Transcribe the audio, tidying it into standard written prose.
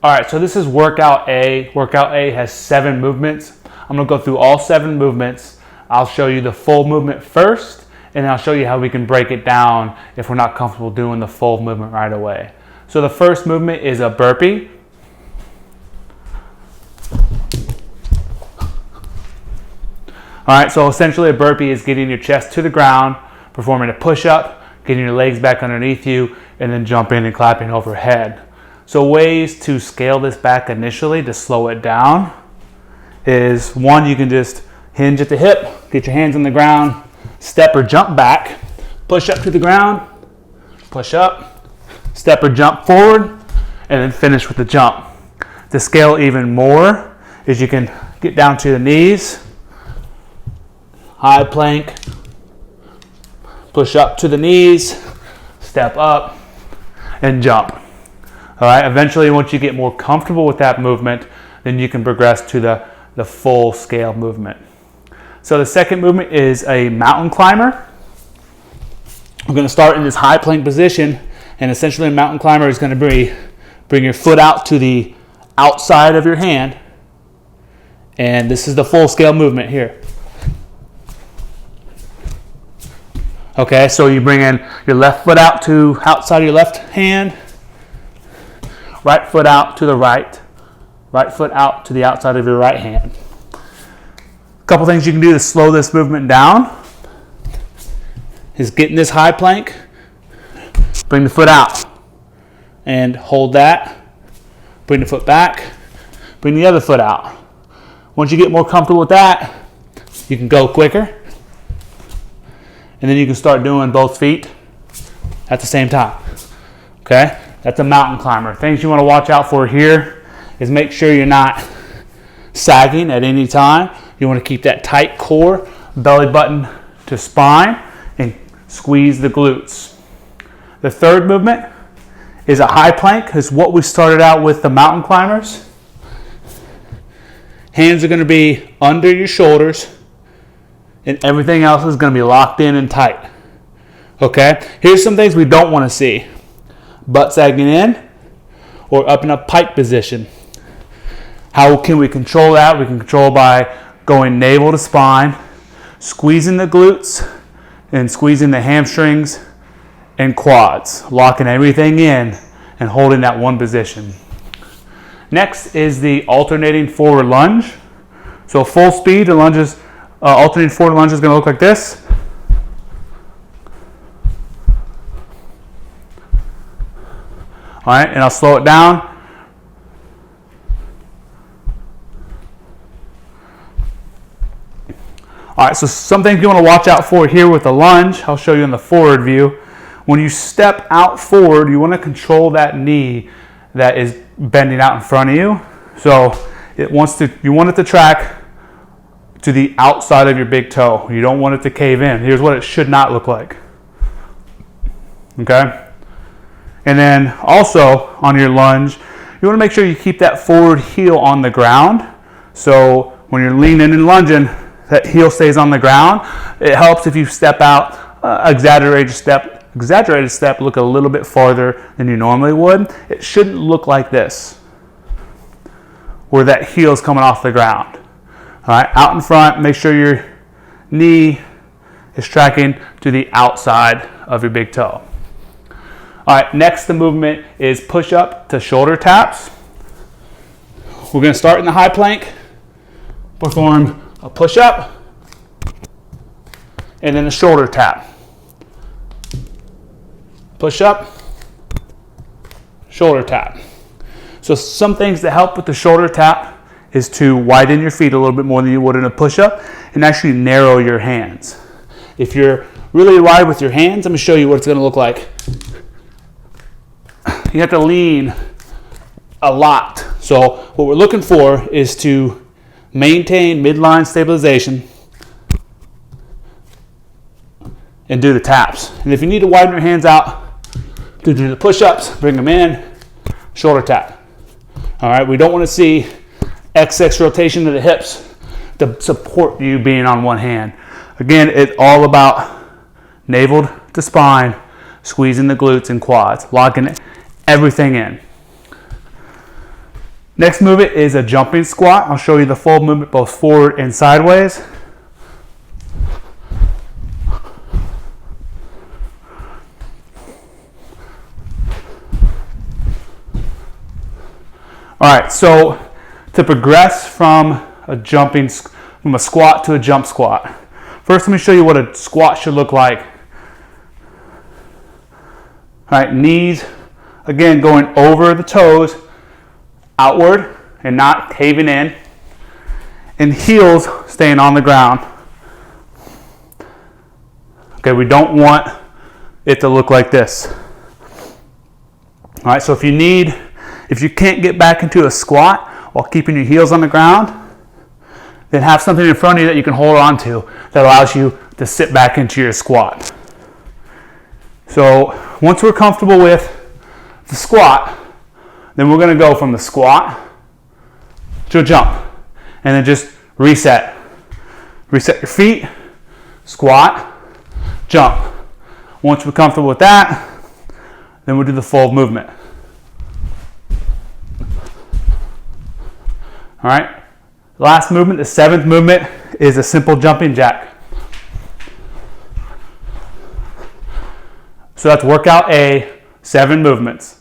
All right, so this is workout A. Workout A has 7 movements. I'm gonna go through all 7 movements. I'll show you the full movement first, and I'll show you how we can break it down if we're not comfortable doing the full movement right away. So the first movement is a burpee. All right, so essentially a burpee is getting your chest to the ground, performing a push-up, getting your legs back underneath you, and then jumping and clapping overhead. So ways to scale this back initially to slow it down is, one, you can just hinge at the hip, get your hands on the ground, step or jump back, push up to the ground, push up, step or jump forward, and then finish with the jump. To scale even more is you can get down to the knees, high plank, push up to the knees, step up, and jump. All right, eventually once you get more comfortable with that movement, then you can progress to the full scale movement. So the second movement is a mountain climber. We're going to start in this high plank position, and essentially a mountain climber is going to bring your foot out to the outside of your hand, and this is the full scale movement here. Okay, so you bring in your left foot out to outside of your left hand, right foot out to the right foot out to the outside of your right hand. A couple things you can do to slow this movement down is get in this high plank, bring the foot out, and hold that, bring the foot back, bring the other foot out. Once you get more comfortable with that, you can go quicker, and then you can start doing both feet at the same time. Okay, that's a mountain climber. Things you want to watch out for here is make sure you're not sagging at any time. You want to keep that tight core, belly button to spine, and squeeze the glutes. The third movement is a high plank. It's what we started out with the mountain climbers. Hands are going to be under your shoulders, and everything else is going to be locked in and tight. Okay? Here's some things we don't want to see. Butt sagging in or up in a pike position. How can we control that? We can control by going navel to spine, squeezing the glutes, and squeezing the hamstrings and quads, locking everything in and holding that one position. Next is the alternating forward lunge. So full speed, the lunges, alternating forward lunge is going to look like this. All right, and I'll slow it down. All right, so some things you want to watch out for here with the lunge, I'll show you in the forward view. When you step out forward, you want to control that knee that is bending out in front of you. So you want it to track to the outside of your big toe. You don't want it to cave in. Here's what it should not look like. Okay? And then also on your lunge, you want to make sure you keep that forward heel on the ground. So when you're leaning and lunging, that heel stays on the ground. It helps if you step out, exaggerated step, look a little bit farther than you normally would. It shouldn't look like this, where that heel is coming off the ground. All right, out in front, make sure your knee is tracking to the outside of your big toe. All right, next the movement is push up to shoulder taps. We're going to start in the high plank, perform a push up, and then a shoulder tap. Push up, shoulder tap. So some things that help with the shoulder tap is to widen your feet a little bit more than you would in a push up and actually narrow your hands. If you're really wide with your hands, I'm going to show you what it's going to look like. You have to lean a lot. So what we're looking for is to maintain midline stabilization and do the taps. And if you need to widen your hands out to do the push-ups, bring them in, shoulder tap. All right, we don't want to see XX rotation of the hips to support you being on one hand. Again, it's all about navel to spine, squeezing the glutes and quads, locking everything in. Next movement is a jumping squat. I'll show you the full movement both forward and sideways. All right, so to progress from a squat to a jump squat. First, let me show you what a squat should look like. All right, knees, again, going over the toes, outward and not caving in, and heels staying on the ground. Okay, we don't want it to look like this. All right, so if you can't get back into a squat while keeping your heels on the ground, then have something in front of you that you can hold on to that allows you to sit back into your squat. So once we're comfortable with the squat, then we're going to go from the squat to a jump, and then just reset. Reset your feet, squat, jump. Once we're comfortable with that, then we'll do the full movement. All right. Last movement, the seventh movement, is a simple jumping jack. So that's workout A, 7 movements.